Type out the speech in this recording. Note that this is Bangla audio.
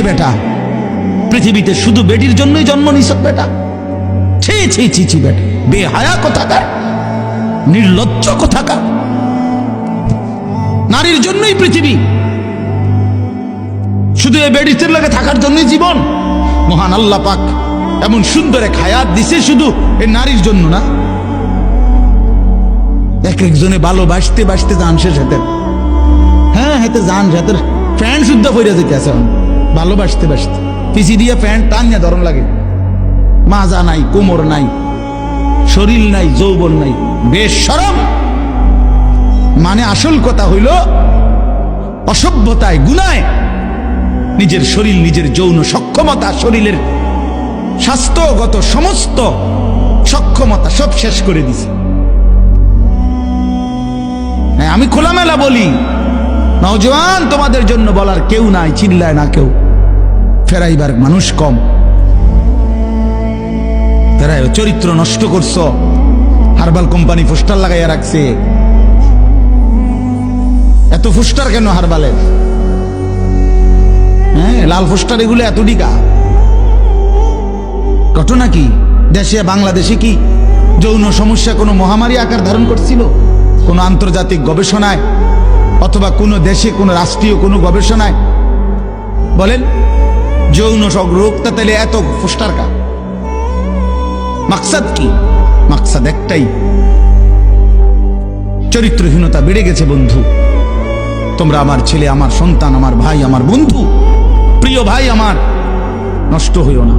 রে বেটা, পৃথিবীতে শুধু বেটির জন্যই জন্ম নিছ বেটা। ছি ছি ছি ছি বেটা, বেহায়া কোথাকার, নির্লজ্জ কোথাকার। নারীর জন্যই পৃথিবী, শুধু এই বেডিসের লাগে থাকার জন্যই জীবন। মহান আল্লাহ পাক এমন সুন্দর এক হায়াত দিছে শুধু এই নারীর জন্য না। এক একজনে ভালোবাসতে বাসতে জান শেষ হেতে, হ্যাঁ হেতে জান হেতের প্যান্ট শুদ্ধ পইরা যেতে আছে ভালোবাসতে বাসতে, পিছি দিয়ে প্যান্ট টান নিয়ে ধরন লাগে। মাজা নাই, কোমর নাই, শরীর নাই, যৌবন নাই, বেশ শরম। মানে আসল কথা হইল অসভ্যতায়, গুনায় নিজের শরীর, নিজের যৌন সক্ষমতা, শরীরের স্বাস্থ্যগত সমস্ত সক্ষমতা সব শেষ করে দিছে। আমি খোলামেলা বলি, নওজোয়ান তোমাদের জন্য বলার কেউ নাই, চিল্লায় না কেউ, ফেরাইবার মানুষ কম। ফেরাই চরিত্র নষ্ট করছো, হারবাল কোম্পানি পোস্টার লাগাইয়া রাখছে। এত পোস্টার কেন হারবালের? হ্যাঁ, লাল পোস্টার এগুলো এত ডিকা। ঘটনা কি? দেশে বাংলাদেশে কি যৌন সমস্যা কোনো মহামারী আকার ধারণ করছিল? কোন আন্তর্জাতিক গবেষণায় অথবা কোনো দেশে কোনো রাষ্ট্রীয় কোনো গবেষণায় বলেন যৌন রোগটা তাহলে এত পোস্টার কা? মাকসাদ কি? মাকসাদ একটাই, চরিত্রহীনতা বেড়ে গেছে বন্ধু। তোমরা আমার ছেলে, আমার সন্তান, আমার ভাই, আমার বন্ধু, প্রিয় ভাই আমার, নষ্ট হইও না।